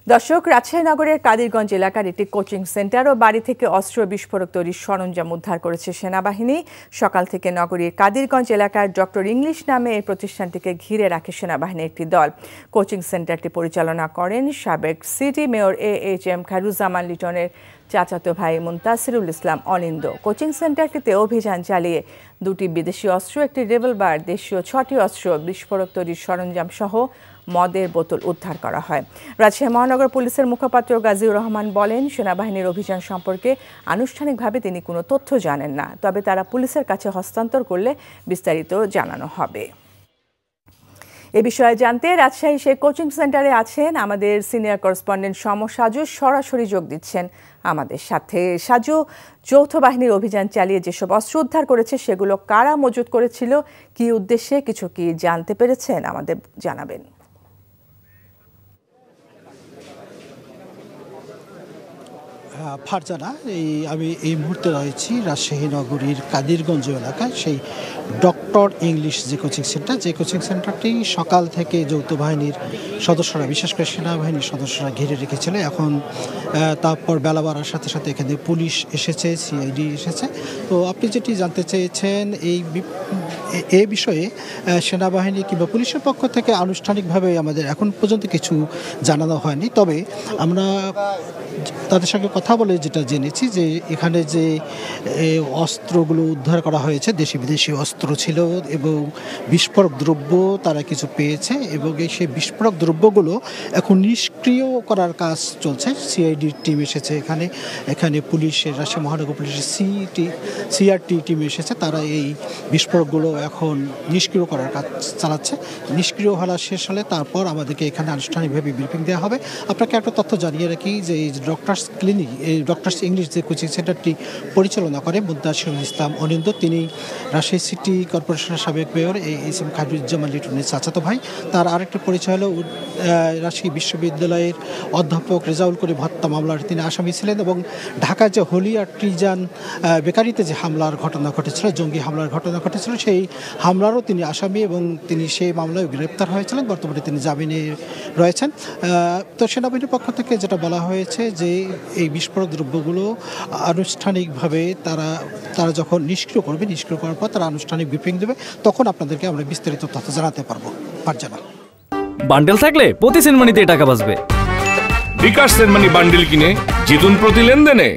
দর্শক, রাজশাহী নগরের কাদিরগঞ্জ এলাকার একটি কোচিং সেন্টার ও বাড়ি থেকে অস্ত্র বিস্ফোরক তৈরির সরঞ্জাম উদ্ধার করেছে সেনাবাহিনী। সকাল থেকে নগরীর কাদিরগঞ্জ এলাকার ডক্টর ইংলিশ নামে এই প্রতিষ্ঠানটিকে ঘিরে রাখে সেনাবাহিনীর একটি দল। কোচিং সেন্টারটি পরিচালনা করেন সাবেক সিটি মেয়র AHM খায়রুজ্জামান লিটনের চাচাতো ভাই মুনতাসিরুল ইসলাম অনিন্দ। কোচিং সেন্টারটিতে অভিযান চালিয়ে 2টি বিদেশি অস্ত্র, একটি রিভলভার, দেশীয় 6টি অস্ত্র, বিস্ফোরক তৈরির সরঞ্জাম সহ মদের বোতল উদ্ধার করা হয়। রাজশাহী মহানগর পুলিশের মুখপাত্র গাজীউর রহমান বলেন, সেনাবাহিনীর অভিযান সম্পর্কে আনুষ্ঠানিকভাবে তিনি কোনো তথ্য জানেন না, তবে তারা পুলিশের কাছে হস্তান্তর করলে বিস্তারিত জানানো হবে। এ বিষয়ে জানতে রাজশাহী সেই কোচিং সেন্টারে আছেন আমাদের সিনিয়র করেসপন্ডেন্ট সাজু, সরাসরি যোগ দিচ্ছেন আমাদের সাথে। সাজু, যৌথ বাহিনীর অভিযান চালিয়ে যেসব অস্ত্র উদ্ধার করেছে সেগুলো কারা মজুত করেছিল, কি উদ্দেশ্যে, কিছু কি জানতে পেরেছেন আমাদের জানাবেন। ফারজানা, আমি এই মুহূর্তে রয়েছি রাজশাহী নগরীর কাদিরগঞ্জ এলাকায়, সেই ডক্টর ইংলিশ যে কোচিং সেন্টারটি সকাল থেকে যৌথ বাহিনীর সদস্যরা, বিশেষ করে সেনাবাহিনীর সদস্যরা ঘিরে রেখেছিল। এখন তারপর বেলা বাড়ার সাথে সাথে এখানে পুলিশ এসেছে, CID এসেছে। তো আপনি যেটি জানতে চেয়েছেন এই বিষয়ে সেনাবাহিনী কিংবা পুলিশের পক্ষ থেকে আনুষ্ঠানিকভাবে আমাদের এখন পর্যন্ত কিছু জানানো হয়নি। তবে আমরা তাদের সঙ্গে কথা বলে যেটা জেনেছি যে এখানে যে অস্ত্রগুলো উদ্ধার করা হয়েছে, দেশি বিদেশি অস্ত্র ছিল এবং বিস্ফোরক দ্রব্য তারা কিছু পেয়েছে, এবং সেই বিস্ফোরক দ্রব্যগুলো এখন নিষ্ক্রিয় করার কাজ চলছে। CID টিম এসেছে এখানে পুলিশের, রাজশাহী মহানগর পুলিশের CRT টিম এসেছে। তারা এই বিস্ফোরকগুলো এখন নিষ্ক্রিয় করার কাজ চালাচ্ছে। নিষ্ক্রিয় হওয়া শেষ হলে তারপর আমাদেরকে এখানে আনুষ্ঠানিকভাবে ব্রিফিং দেওয়া হবে। আপনাকে একটা তথ্য জানিয়ে রাখি যে এই ডক্টরস ইংলিশ যে কোচিং সেন্টারটি পরিচালনা করে মুনতাসিরুল ইসলাম অনিন্দ, তিনি রাজশাহী সিটি কর্পোরেশনের সাবেক মেয়র AHM খায়রুজ্জামান লিটনের চাচাতো ভাই। তার আরেকটি পরিচয় হলো রাজশাহী বিশ্ববিদ্যালয়ের অধ্যাপক রেজাউল করিম হত্যা মামলার তিনি আসামি ছিলেন, এবং ঢাকার যে হলিয়া ট্রিজান বেকারিতে যে হামলার ঘটনা ঘটেছিল, জঙ্গি হামলার ঘটনা ঘটেছিল, সেই হামলারও তিনি আসামি এবং তিনি সেই মামলায় গ্রেপ্তার হয়েছিলেন। বর্তমানে তিনি জামিনে রয়েছেন। তো সেনাবাহিনীর পক্ষ থেকে যেটা বলা হয়েছে যে এই বিস্ফোরক দ্রব্যগুলো আনুষ্ঠানিকভাবে তারা যখন নিষ্ক্রিয় করার পর তারা আনুষ্ঠানিক ব্রিফিং দেবে, তখন আপনাদেরকে আমরা বিস্তারিত তথ্য জানাতে পারবো। ফারজানা, বান্ডেল থাকলে প্রতি সেনমানিতে টাকা বাঁচবে। বিকাশ সেনমানি বান্ডেল কিনে জিতুন প্রতি লেনদেনে।